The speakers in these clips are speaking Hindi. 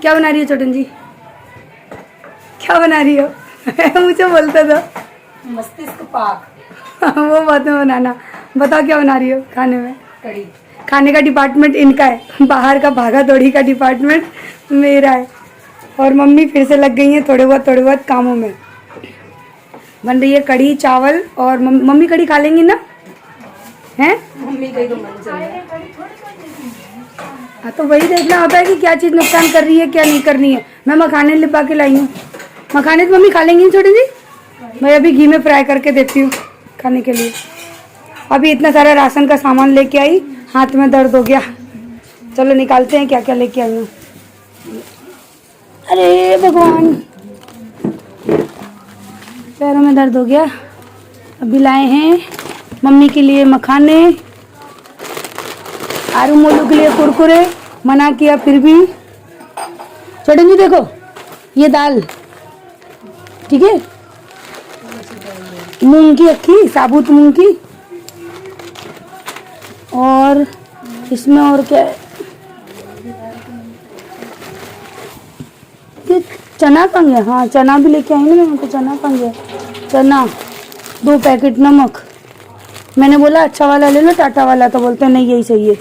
क्या बना रही हो छोटन जी? क्या बना रही हो? मुझे बोलते दो। मस्तिष्क पाक। वो बात में बनाना। बताओ क्या बना रही हो खाने में? कड़ी। खाने का डिपार्टमेंट इनका है, बाहर का भागा दौड़ी का डिपार्टमेंट मेरा है। और मम्मी फिर से लग गई हैं थोड़े बहुत कामों में। बन रही है कड़ी चावल और मम्मी कड़ी खा लेंगी ना? हैं? मम्मी कहीं तो मन चल रहा है। हाँ तो वही देखना होता है कि क्या चीज़ नुकसान कर रही है क्या नहीं करनी है। मैं मखाने लिपा के लाई हूँ। मखाने तो मम्मी खा लेंगी ना छोटी जी? मैं अभी घी में फ्राई करके देती हूँ खाने के लिए। अभी इतना सारा राशन का सामान लेके आई, हाथ में दर्द हो गया। चलो निकालते हैं क्या क्या लेके आई हूँ। अरे भगवान, पैरों में दर्द हो गया। अभी लाए हैं मम्मी के लिए मखाने, आरू मोलू के लिए कुरकुरे। मना किया फिर भी। छोटे जी देखो ये दाल, ठीक है, मूंग की अक्खी, साबुत मूंग की। और इसमें और क्या है? ये चना कहाँ गया? हाँ चना भी लेके आई ना, मैं तो चना कहाँ गया? चना, 2 पैकेट नमक। मैंने बोला अच्छा वाला ले लो टाटा वाला, तो बोलते हैं नहीं यही सही है।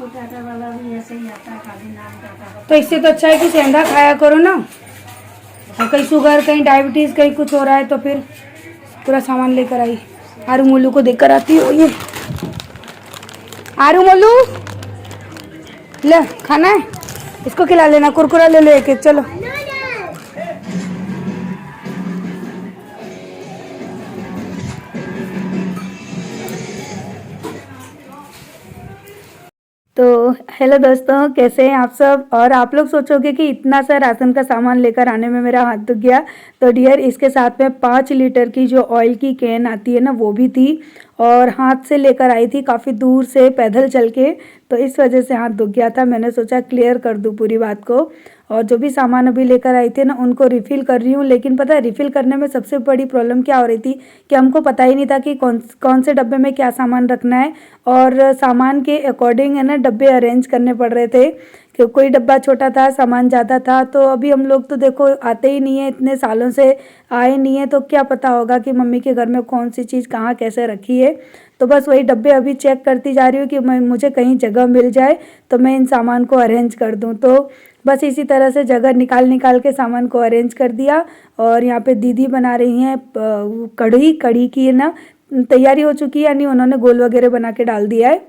टाटा वाला भी ऐसे ही आता है, खाली नाम टाटा। तो इससे तो अच्छा है कि सेंधा खाया करो ना। और कहीं शुगर, कहीं डायबिटीज़, कहीं कुछ हो रहा है तो फिर पूरा सामान लेकर आई। आरू मोलू को देकर आती हो। ये आरू मोलू ले खाना है, इसको खिला लेना। कुरकुरा ले लो एक एक। चलो तो हेलो दोस्तों, कैसे हैं आप सब? और आप लोग सोचोगे कि इतना सा राशन का सामान लेकर आने में मेरा हाथ दुख गया। तो डियर, इसके साथ में 5 लीटर की जो ऑयल की कैन आती है ना, वो भी थी। और हाथ से लेकर आई थी, काफ़ी दूर से पैदल चल के। तो इस वजह से हाथ दुख गया था। मैंने सोचा क्लियर कर दूँ पूरी बात को। और जो भी सामान अभी लेकर आई थी ना, उनको रिफ़िल कर रही हूँ। लेकिन पता है रिफ़िल करने में सबसे बड़ी प्रॉब्लम क्या हो रही थी कि हमको पता ही नहीं था कि कौन से डब्बे में क्या सामान रखना है। और सामान के अकॉर्डिंग है ना डब्बे अरेंज करने पड़ रहे थे कि कोई डब्बा छोटा था, सामान ज़्यादा था। तो अभी हम लोग तो देखो आते ही नहीं है, इतने सालों से आए नहीं है, तो क्या पता होगा कि मम्मी के घर में कौन सी चीज़ कहाँ कैसे रखी है। तो बस वही डब्बे अभी चेक करती जा रही हूँ कि मुझे कहीं जगह मिल जाए तो मैं इन सामान को अरेंज कर दूँ। तो बस इसी तरह से जगह निकाल के सामान को अरेंज कर दिया। और यहाँ पे दीदी बना रही हैं कड़ी की ना तैयारी हो चुकी है, यानी उन्होंने गोल वगैरह बना के डाल दिया है।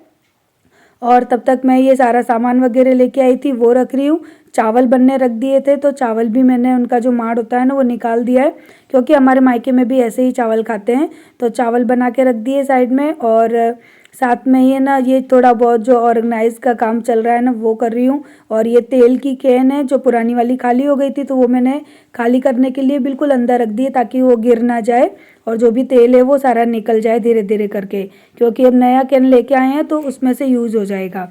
और तब तक मैं ये सारा सामान वगैरह लेके आई थी वो रख रही हूँ। चावल बनने रख दिए थे, तो चावल भी मैंने उनका जो माड़ होता है ना वो निकाल दिया है, क्योंकि हमारे मायके में भी ऐसे ही चावल खाते हैं। तो चावल बना के रख दिए साइड में। और साथ में ये ना ये थोड़ा बहुत जो ऑर्गेनाइज का काम चल रहा है ना वो कर रही हूँ। और ये तेल की कैन है जो पुरानी वाली खाली हो गई थी, तो वो मैंने खाली करने के लिए बिल्कुल अंदर रख दी है ताकि वो गिर ना जाए और जो भी तेल है वो सारा निकल जाए धीरे धीरे करके, क्योंकि अब नया कैन लेके आए हैं तो उसमें से यूज़ हो जाएगा।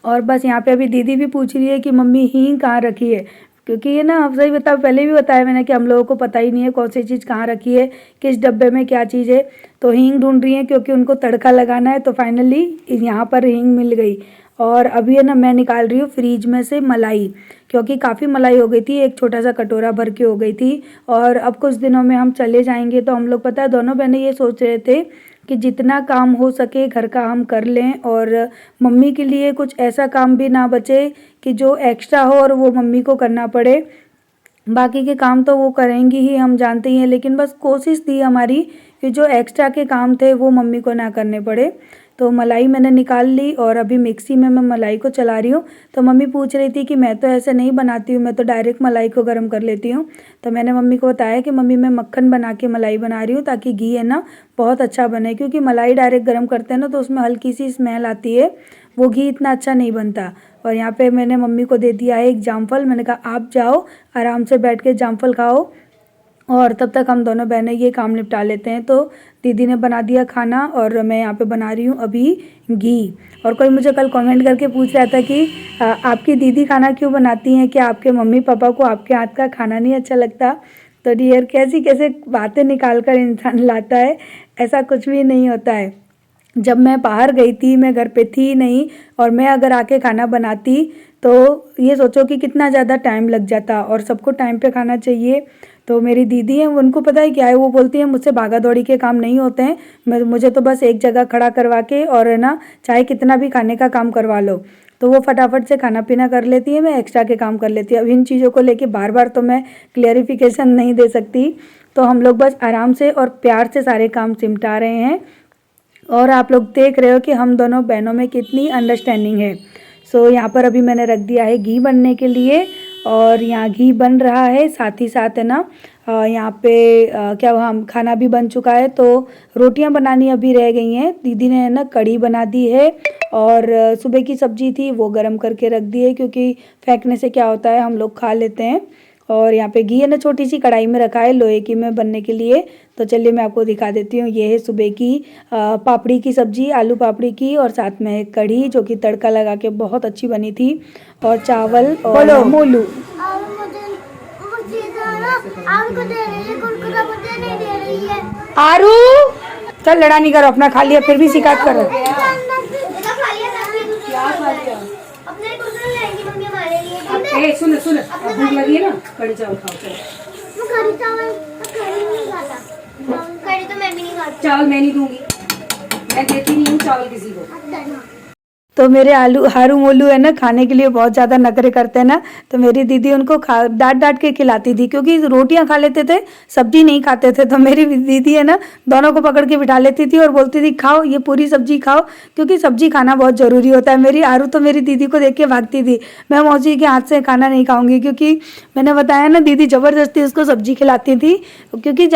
और बस यहाँ पे अभी दीदी भी पूछ रही है कि मम्मी हींग कहाँ रखी है, क्योंकि ये ना आप सही बताओ, पहले भी बताया मैंने कि हम लोगों को पता ही नहीं है कौन सी चीज़ कहाँ रखी है, किस डब्बे में क्या चीज़ है। तो हींग ढूंढ रही है क्योंकि उनको तड़का लगाना है। तो फाइनली यहाँ पर हींग मिल गई। और अभी है ना मैं निकाल रही हूँ फ्रीज में से मलाई, क्योंकि काफ़ी मलाई हो गई थी, एक छोटा सा कटोरा भर के हो गई थी। और अब कुछ दिनों में हम चले जाएंगे, तो हम लोग पता है दोनों बहनें ये सोच रहे थे कि जितना काम हो सके घर का हम कर लें, और मम्मी के लिए कुछ ऐसा काम भी ना बचे कि जो एक्स्ट्रा हो और वो मम्मी को करना पड़े। बाकी के काम तो वो करेंगी ही, हम जानते ही हैं, लेकिन बस कोशिश थी हमारी कि जो एक्स्ट्रा के काम थे वो मम्मी को ना करने पड़े। तो मलाई मैंने निकाल ली और अभी मिक्सी में मैं मलाई को चला रही हूँ। तो मम्मी पूछ रही थी कि मैं तो ऐसे नहीं बनाती हूँ, मैं तो डायरेक्ट मलाई को गर्म कर लेती हूँ। तो मैंने मम्मी को बताया कि मम्मी मैं मक्खन बना के मलाई बना रही हूँ ताकि घी है ना बहुत अच्छा बने, क्योंकि मलाई डायरेक्ट गर्म करते हैं ना तो उसमें हल्की सी स्मेल आती है, वो घी इतना अच्छा नहीं बनता। और यहाँ पे मैंने मम्मी को दे दिया है एक जामफल। मैंने कहा आप जाओ आराम से बैठ के जामफल खाओ और तब तक हम दोनों बहनें ये काम निपटा लेते हैं। तो दीदी ने बना दिया खाना और मैं यहाँ पे बना रही हूँ अभी घी। और कोई मुझे कल कमेंट करके पूछ रहा था कि आपकी दीदी खाना क्यों बनाती हैं, क्या आपके मम्मी पापा को आपके हाथ का खाना नहीं अच्छा लगता? तो डियर, कैसी कैसे बातें निकाल कर इंसान लाता है, ऐसा कुछ भी नहीं होता है। जब मैं बाहर गई थी, मैं घर पे थी नहीं, और मैं अगर आके खाना बनाती तो ये सोचो कि कितना ज़्यादा टाइम लग जाता, और सबको टाइम पे खाना चाहिए। तो मेरी दीदी हैं, उनको पता है क्या है, वो बोलती है मुझसे भागा दौड़ी के काम नहीं होते हैं, मुझे तो बस एक जगह खड़ा करवा के और है ना, चाहे कितना भी खाने का काम करवा लो। तो वो फटाफट से खाना पीना कर लेती है, मैं एक्स्ट्रा के काम कर लेती हूँ। अब इन चीज़ों को लेके बार बार तो मैं क्लियरिफिकेशन नहीं दे सकती, तो हम लोग बस आराम से और प्यार से सारे काम सिमटा रहे हैं। और आप लोग देख रहे हो कि हम दोनों बहनों में कितनी अंडरस्टैंडिंग है। सो यहाँ पर अभी मैंने रख दिया है घी बनने के लिए, और यहाँ घी बन रहा है, साथ ही साथ है ना यहाँ पे क्या हम खाना भी बन चुका है, तो रोटियाँ बनानी अभी रह गई हैं। दीदी ने है ना कढ़ी बना दी है, और सुबह की सब्जी थी वो गरम करके रख दी है, क्योंकि फेंकने से क्या होता है, हम लोग खा लेते हैं। और यहाँ पे घी है ना छोटी सी कढ़ाई में रखा है लोहे की में बनने के लिए। तो चलिए मैं आपको दिखा देती हूँ। ये है सुबह की पापड़ी की सब्जी, आलू पापड़ी की, और साथ में कढ़ी जो कि तड़का लगा के बहुत अच्छी बनी थी, और चावल और मोलू। आरू चल लड़ा नहीं करो, अपना खा लिया फिर भी शिकायत करो। सुनो सुनो, भूख लगी है ना, कढ़ी चावल खाओ। चलो कढ़ी तो मैं भी नहीं खाती। चावल मैं नहीं दूंगी, मैं देती नहीं हूँ चावल किसी को। तो मेरे हारू मोलू है ना खाने के लिए बहुत ज़्यादा नखरे करते हैं ना, तो मेरी दीदी उनको डांट डांट के खिलाती थी, क्योंकि रोटियां खा लेते थे, सब्जी नहीं खाते थे। तो मेरी दीदी है ना दोनों को पकड़ के बिठा लेती थी और बोलती थी खाओ ये पूरी सब्जी खाओ, क्योंकि सब्जी खाना बहुत ज़रूरी होता है। मेरी आरू तो मेरी दीदी को देख के भागती थी, मैं मौसी के हाथ से खाना नहीं खाऊंगी, क्योंकि मैंने बताया ना दीदी ज़बरदस्ती उसको सब्जी खिलाती थी, क्योंकि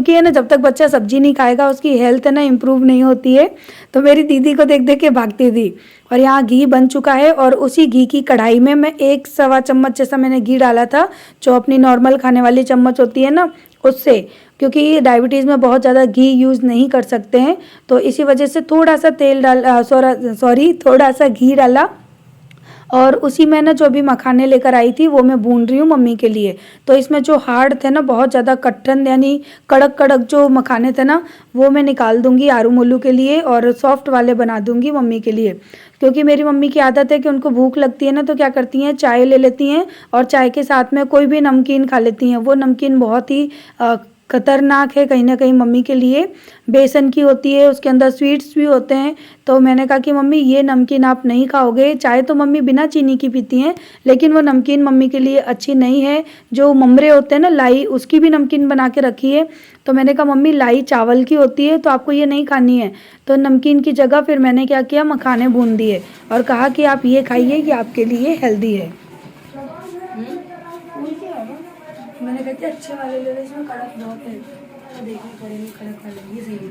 है ना जब तक बच्चा सब्जी नहीं खाएगा उसकी हेल्थ है ना इम्प्रूव नहीं होती है। तो मेरी दीदी को देख देख के भागती थी। और यहाँ घी बन चुका है, और उसी घी की कढ़ाई में मैं 1 सवा चम्मच जैसा मैंने घी डाला था, जो अपनी नॉर्मल खाने वाली चम्मच होती है ना उससे, क्योंकि डायबिटीज़ में बहुत ज़्यादा घी यूज़ नहीं कर सकते हैं, तो इसी वजह से थोड़ा सा थोड़ा सा घी डाला। और उसी में ना जो भी मखाने लेकर आई थी वो मैं भून रही हूँ मम्मी के लिए। तो इसमें जो हार्ड थे ना, बहुत ज़्यादा कट्टन यानी कड़क कड़क जो मखाने थे ना, वो मैं निकाल दूंगी आरू मोलू के लिए, और सॉफ्ट वाले बना दूंगी मम्मी के लिए। क्योंकि मेरी मम्मी की आदत है कि उनको भूख लगती है ना तो क्या करती हैं, चाय ले लेती हैं और चाय के साथ में कोई भी नमकीन खा लेती हैं। वो नमकीन बहुत ही खतरनाक है कहीं ना कहीं मम्मी के लिए, बेसन की होती है, उसके अंदर स्वीट्स भी होते हैं। तो मैंने कहा कि मम्मी ये नमकीन आप नहीं खाओगे। चाय तो मम्मी बिना चीनी की पीती हैं, लेकिन वो नमकीन मम्मी के लिए अच्छी नहीं है। जो ममरे होते हैं ना लाई, उसकी भी नमकीन बना के रखी है। तो मैंने कहा मम्मी लाई चावल की होती है तो आपको ये नहीं खानी है। तो नमकीन की जगह फिर मैंने क्या किया, मखाने भून दिए और कहा कि आप ये खाइए, ये आपके लिए हेल्दी है। मैंने कहते अच्छे वाले ले लो, इसमें कड़क बहुत है तो देखने पड़ेंगे कड़क वाले, ये सही है।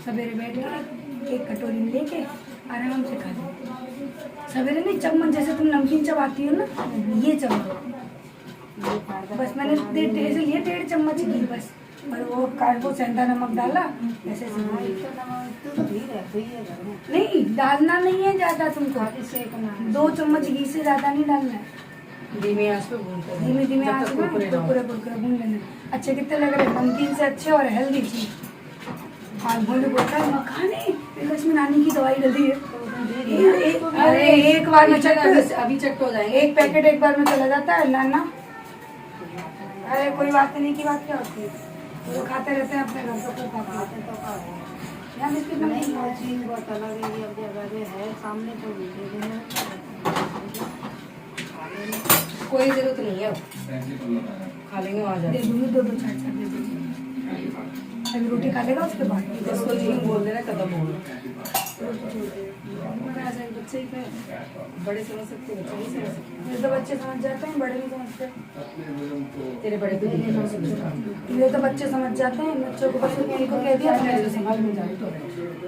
सवेरे बैठ के एक कटोरी में लेके आराम से खा लो। सवेरे नहीं, चम्मच जैसे तुम नमकीन चबाती हो ना, ये चम्मच बस मैंने 1.5 चम्मच घी बस, और वो सेंधा नमक डाला ऐसे नहीं डालना नहीं है ज़्यादा, तुमको 2 चम्मच घी से ज़्यादा नहीं डालना है। धीमे आंच पे भूनते हैं, धीमे आंच पे कुरकुरे भून लेना। अच्छे कितने लग रहे हैं, नमकीन से अच्छे और हेल्दी चीज। और बोले बोलता है मखाने, इसमें नानी की दवाई डली है। अरे एक बार में अभी चट हो जाएंगे, एक पैकेट एक बार में चला जाता है नाना। अरे कोई बात नहीं की बात क्या होती है, वो खाते रहते हैं अपने घर को खाते तो यार बिस्किट नमकीन बहुत अलग है। अब जगह है सामने तो कोई जरूरत नहीं है, खा लेंगे वहाँ जाके। दो चाट दे दो, अभी रोटी खा लेगा उसके बाद इसको यही बोल देना खत्म हो बच्चे बड़े समझ सकते, बच्चे नहीं समझ सकते। तो बच्चे समझ जाते हैं, बड़े नहीं समझते। तेरे बड़े भी नहीं समझ सकते, ये तो बच्चे समझ जाते हैं। बच्चों को बस उनको कह दिया संभाल में जाए, तो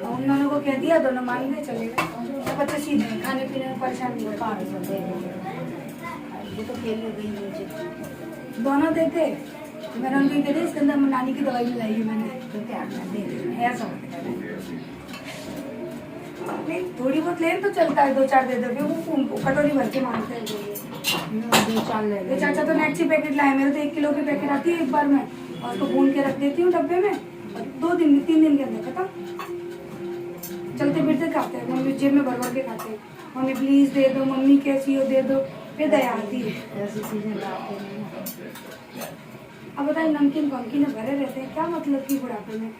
उन्होंने को कह दिया दोनों मान गए चले गए। तो बच्चे सीधे खाने पीने में परेशान नहीं हो, तो खेल गई दोनों देखे। मैंने उनको कह दिया इसके अंदर नानी की दवाई लाई है मैंने, तो क्या ऐसा नहीं थोड़ी बहुत ले तो चलता है, 2-4 दे दो, वो कटोरी भर के मांगते हैं। 2-4 ले लो। चाचा तो नेक्स्ट पैकेट लाए, मेरे तो 1 किलो की पैकेट आती है एक बार में, और उसको भून के रख देती हूँ डब्बे में, और 2 दिन 3 दिन के अंदर खत्म। चलते फिरते खाते हैं, मम्मी जेब में भर भर के खाते हैं, मम्मी प्लीज दे दो, मम्मी कैसी हो दे दो, फिर दया आती है। ऐसी चीजें लाते नहीं। अब बताइए नमकीन वमकीन भरे रहते हैं, क्या मतलब की बुढ़ापे में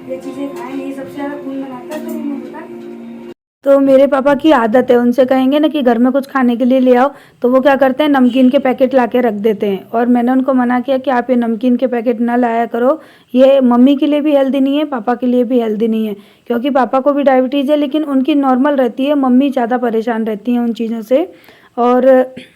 ये चीजें खाएं, नहीं सबसे ज्यादा खून बनाता है शरीर में, बताए। तो मेरे पापा की आदत है, उनसे कहेंगे ना कि घर में कुछ खाने के लिए ले आओ, तो वो क्या करते हैं नमकीन के पैकेट ला के रख देते हैं। और मैंने उनको मना किया कि आप ये नमकीन के पैकेट ना लाया करो, ये मम्मी के लिए भी हेल्दी नहीं है, पापा के लिए भी हेल्दी नहीं है, क्योंकि पापा को भी डायबिटीज़ है लेकिन उनकी नॉर्मल रहती है, मम्मी ज़्यादा परेशान रहती हैं उन चीज़ों से। और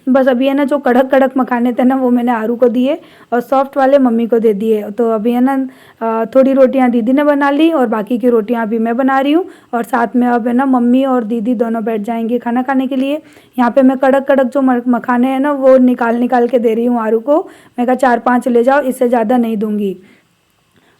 बस अभी है ना जो कड़क कड़क मखाने थे ना वो मैंने आरू को दिए और सॉफ्ट वाले मम्मी को दे दिए। तो अभी है ना थोड़ी रोटियां दीदी ने बना ली और बाकी की रोटियां अभी मैं बना रही हूँ, और साथ में अब है ना मम्मी और दीदी दोनों बैठ जाएंगे खाना खाने के लिए। यहाँ पे मैं कड़क कड़क जो मखाने हैं ना वो निकाल के दे रही हूँ आरू को। मैं कहा 4-5 ले जाओ, इससे ज़्यादा नहीं दूंगी।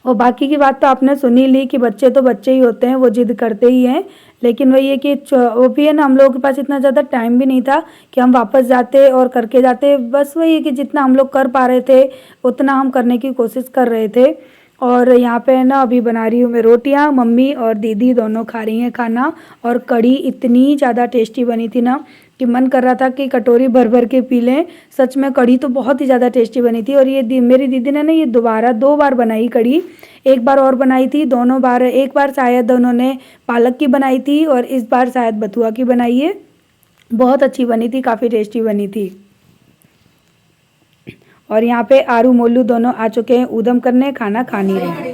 और बाकी की बात तो आपने सुनी ली कि बच्चे तो बच्चे ही होते हैं, वो जिद करते ही हैं, लेकिन वही है कि वो भी है ना, हम लोगों के पास इतना ज़्यादा टाइम भी नहीं था कि हम वापस जाते और करके जाते। बस वही है कि जितना हम लोग कर पा रहे थे उतना हम करने की कोशिश कर रहे थे। और यहाँ पे है ना अभी बना रही हूँ मैं रोटियाँ, मम्मी और दीदी दोनों खा रही हैं खाना। और कढ़ी इतनी ज़्यादा टेस्टी बनी थी ना कि मन कर रहा था कि कटोरी भर भर के पी लें। सच में कढ़ी तो बहुत ही ज़्यादा टेस्टी बनी थी। और ये मेरी दीदी ने ना ये दोबारा 2 बार बनाई कढ़ी, एक बार और बनाई थी, दोनों बार, एक बार शायद उन्होंने पालक की बनाई थी और इस बार शायद बथुआ की बनाई है। बहुत अच्छी बनी थी, काफ़ी टेस्टी बनी थी। और यहाँ पे आरू मोलू दोनों आ चुके हैं ऊधम करने, खाना खा नहीं रहे।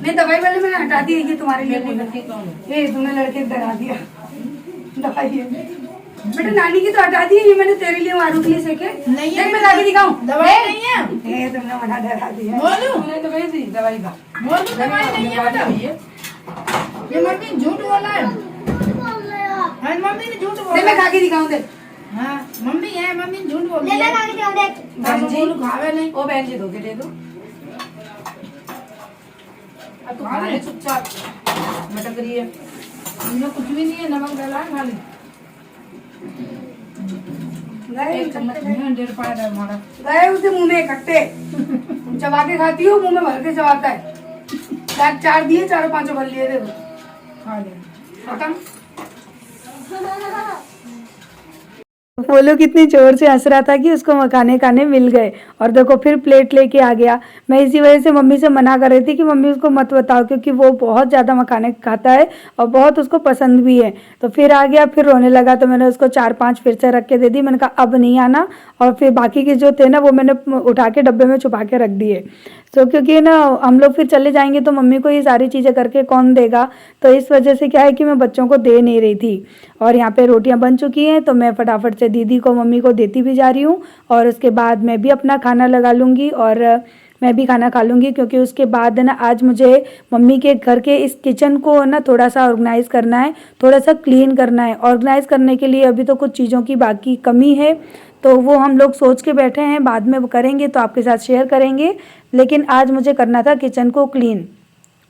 नहीं दवाई वाले मैंने हटा दी, ये तुम्हारे लिए ये तुमने लड़के डरा दिया दवाई है। बेटा नानी की तो हटा दी, ये मैंने तेरे लिए आरू के लिए सेके नहीं है, मैं लाके दिखाऊं दवाई नहीं है, ये तुमने बड़ा डरा दिया। बोलूं तो वही दी दवाई का, बोलूं दवाई नहीं है बेटा, ये मम्मी झूठ बोला है, हाँ मम्मी ने झूठ बोला। मैं खा के दिखाऊं दे। हाँ मम्मी है, मम्मी ने झूठ बोल ले दिया। ले खा के दिखाओ देख। बहन जी खावे नहीं, ओ बहन जी धो के दे दो। अब तो खाने चुपचाप मटक रही है, इनमें कुछ भी नहीं है, नमक डाला है खाली। एक चम्मच में 1.5 पाया था हमारा। गए उसे मुंह में इकट्ठे चबा के खाती हो, मुंह में भर के चबाता है। 4 दिए, 4-5 भर लिए, देखो खा ले खत्म। वो लोग कितनी जोर से हंस रहा था कि उसको मखाने खाने मिल गए, और देखो फिर प्लेट लेके आ गया। मैं इसी वजह से मम्मी से मना कर रही थी कि मम्मी उसको मत बताओ, क्योंकि वो बहुत ज़्यादा मखाने खाता है और बहुत उसको पसंद भी है। तो फिर आ गया, फिर रोने लगा, तो मैंने उसको 4-5 फिर से रख के दे दी। मैंने कहा अब नहीं आना, और फिर बाकी के जो थे ना वो मैंने उठा के डब्बे में छुपा के रख दिए। तो क्योंकि ना हम लोग फिर चले जाएंगे तो मम्मी को ये सारी चीज़ें करके कौन देगा, तो इस वजह से क्या है कि मैं बच्चों को दे नहीं रही थी। और यहाँ पे रोटियाँ बन चुकी हैं, तो मैं फटाफट से दीदी को मम्मी को देती भी जा रही हूँ, और उसके बाद मैं भी अपना खाना लगा लूँगी और मैं भी खाना खा लूँगी। क्योंकि उसके बाद ना आज मुझे मम्मी के घर के इस किचन को ना थोड़ा सा ऑर्गेनाइज़ करना है, थोड़ा सा क्लीन करना है। ऑर्गेनाइज़ करने के लिए अभी तो कुछ चीज़ों की बाकी कमी है, तो वो हम लोग सोच के बैठे हैं, बाद में करेंगे तो आपके साथ शेयर करेंगे। लेकिन आज मुझे करना था किचन को क्लीन।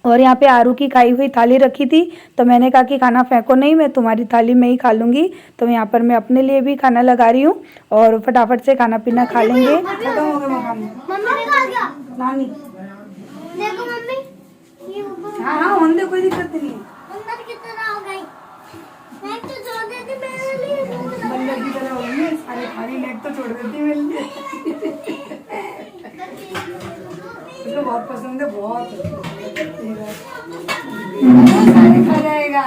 और यहाँ पे आरू की खाई हुई थाली रखी थी, तो मैंने कहा कि खाना फेंको नहीं, मैं तुम्हारी थाली में ही खा लूँगी। तो यहाँ पर मैं अपने लिए भी खाना लगा रही हूँ और फटाफट से खाना पीना खा लेंगे। खत्म हो गया मखाने। मम्मी भी खा गया। नानी देखो मम्मी, ये ऊपर हाँ हाँ होने दे, कोई दिक्कत नहीं है। अंदर कितना हो गई। मैं तो छोड़ देती मेरे लिए। बंदर की तरह हो गई है, सारे खाली लेग तो छोड़ देती मेरे लिए। इसको बहुत पसंद है, बहुत खा जाएगा।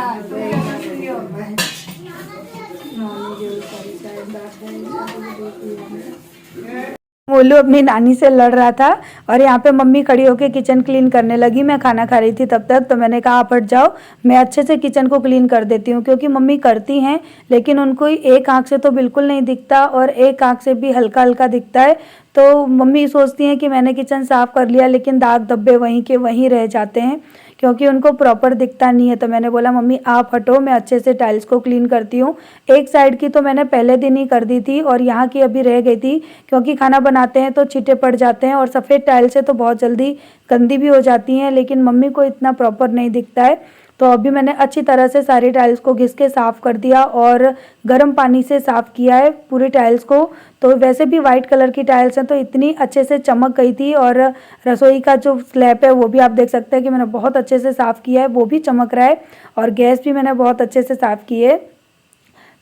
मोलू अपनी नानी से लड़ रहा था, और यहाँ पे मम्मी खड़ी होकर किचन क्लीन करने लगी। मैं खाना खा रही थी तब तक, तो मैंने कहा आप हट जाओ, मैं अच्छे से किचन को क्लीन कर देती हूँ। क्योंकि मम्मी करती हैं लेकिन उनको एक आँख से तो बिल्कुल नहीं दिखता और एक आँख से भी हल्का हल्का दिखता है। तो मम्मी सोचती हैं कि मैंने किचन साफ़ कर लिया, लेकिन दाग धब्बे वहीं के वहीं रह जाते हैं क्योंकि उनको प्रॉपर दिखता नहीं है। तो मैंने बोला मम्मी आप हटो, मैं अच्छे से टाइल्स को क्लीन करती हूँ। एक साइड की तो मैंने पहले दिन ही कर दी थी और यहाँ की अभी रह गई थी, क्योंकि खाना बनाते हैं तो छींटे पड़ जाते हैं और सफ़ेद टाइल से तो बहुत जल्दी गंदी भी हो जाती हैं, लेकिन मम्मी को इतना प्रॉपर नहीं दिखता है। तो अभी मैंने अच्छी तरह से सारी टाइल्स को घिस के साफ़ कर दिया और गर्म पानी से साफ़ किया है पूरी टाइल्स को। तो वैसे भी वाइट कलर की टाइल्स हैं तो इतनी अच्छे से चमक गई थी, और रसोई का जो स्लैब है वो भी आप देख सकते हैं कि मैंने बहुत अच्छे से साफ़ किया है, वो भी चमक रहा है, और गैस भी मैंने बहुत अच्छे से साफ़ की है।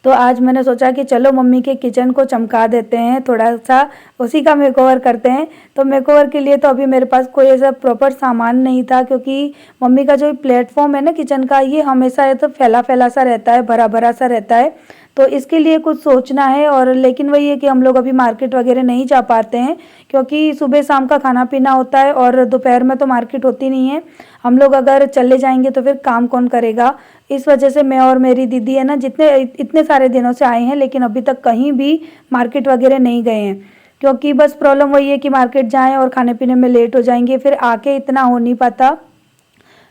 तो आज मैंने सोचा कि चलो मम्मी के किचन को चमका देते हैं, थोड़ा सा उसी का मेकओवर करते हैं। तो मेकओवर के लिए तो अभी मेरे पास कोई ऐसा प्रॉपर सामान नहीं था, क्योंकि मम्मी का जो प्लेटफॉर्म है ना किचन का, ये हमेशा ये तो फैला फैला सा रहता है, भरा भरा सा रहता है। तो इसके लिए कुछ सोचना है, और लेकिन वही है कि हम लोग अभी मार्केट वगैरह नहीं जा पाते हैं, क्योंकि सुबह शाम का खाना पीना होता है और दोपहर में तो मार्केट होती नहीं है। हम लोग अगर चले जाएंगे तो फिर काम कौन करेगा। इस वजह से मैं और मेरी दीदी है ना, इतने सारे दिनों से आए हैं लेकिन अभी तक कहीं भी मार्केट वगैरह नहीं गए हैं, क्योंकि बस प्रॉब्लम वही है कि मार्केट जाएं और खाने पीने में लेट हो जाएंगे, फिर आके इतना हो नहीं पाता,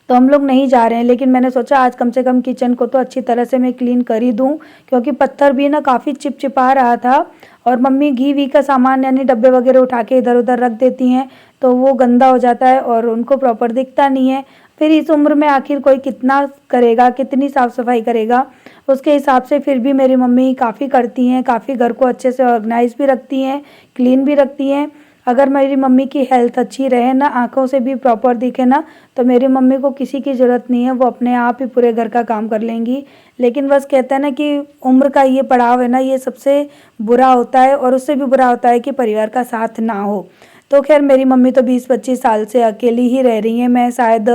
तो हम लोग नहीं जा रहे हैं। लेकिन मैंने सोचा आज कम से कम किचन को तो अच्छी तरह से मैं क्लीन कर ही दूं, क्योंकि पत्थर भी ना काफ़ी चिपचिपा रहा था, और मम्मी घी वी का सामान यानी डब्बे वगैरह उठा के इधर उधर रख देती हैं, तो वो गंदा हो जाता है और उनको प्रॉपर दिखता नहीं है। फिर इस उम्र में आखिर कोई कितना करेगा, कितनी साफ़ सफाई करेगा, उसके हिसाब से फिर भी मेरी मम्मी काफ़ी करती हैं, काफ़ी घर को अच्छे से ऑर्गेनाइज भी रखती हैं, क्लीन भी रखती हैं। अगर मेरी मम्मी की हेल्थ अच्छी रहे ना, आंखों से भी प्रॉपर दिखे ना, तो मेरी मम्मी को किसी की ज़रूरत नहीं है, वो अपने आप ही पूरे घर का काम कर लेंगी। लेकिन बस कहते हैं ना कि उम्र का ये पड़ाव है ना, ये सबसे बुरा होता है, और उससे भी बुरा होता है कि परिवार का साथ ना हो। तो खैर मेरी मम्मी तो 20-25 साल से अकेली ही रह रही हैं। मैं शायद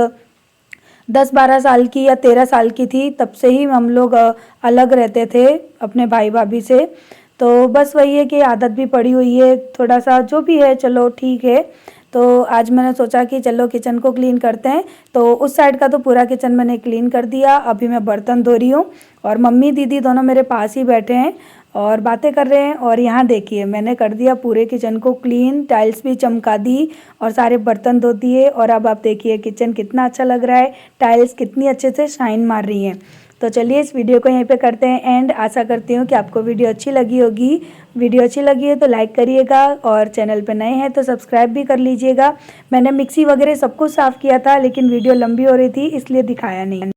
10-12 साल की या 13 साल की थी, तब से ही हम लोग अलग रहते थे अपने भाई भाभी से। तो बस वही है कि आदत भी पड़ी हुई है, थोड़ा सा जो भी है चलो ठीक है। तो आज मैंने सोचा कि चलो किचन को क्लीन करते हैं, तो उस साइड का तो पूरा किचन मैंने क्लीन कर दिया। अभी मैं बर्तन धो रही हूँ, और मम्मी दीदी दोनों मेरे पास ही बैठे हैं और बातें कर रहे हैं। और यहाँ देखिए मैंने कर दिया पूरे किचन को क्लीन, टाइल्स भी चमका दी और सारे बर्तन धो दिए। और अब आप देखिए किचन कितना अच्छा लग रहा है, टाइल्स कितनी अच्छे से शाइन मार रही हैं। तो चलिए इस वीडियो को यहीं पे करते हैं एंड। आशा करती हूँ कि आपको वीडियो अच्छी लगी होगी। वीडियो अच्छी लगी है तो लाइक करिएगा, और चैनल पे नए हैं तो सब्सक्राइब भी कर लीजिएगा। मैंने मिक्सी वगैरह सब कुछ साफ़ किया था, लेकिन वीडियो लंबी हो रही थी इसलिए दिखाया नहीं।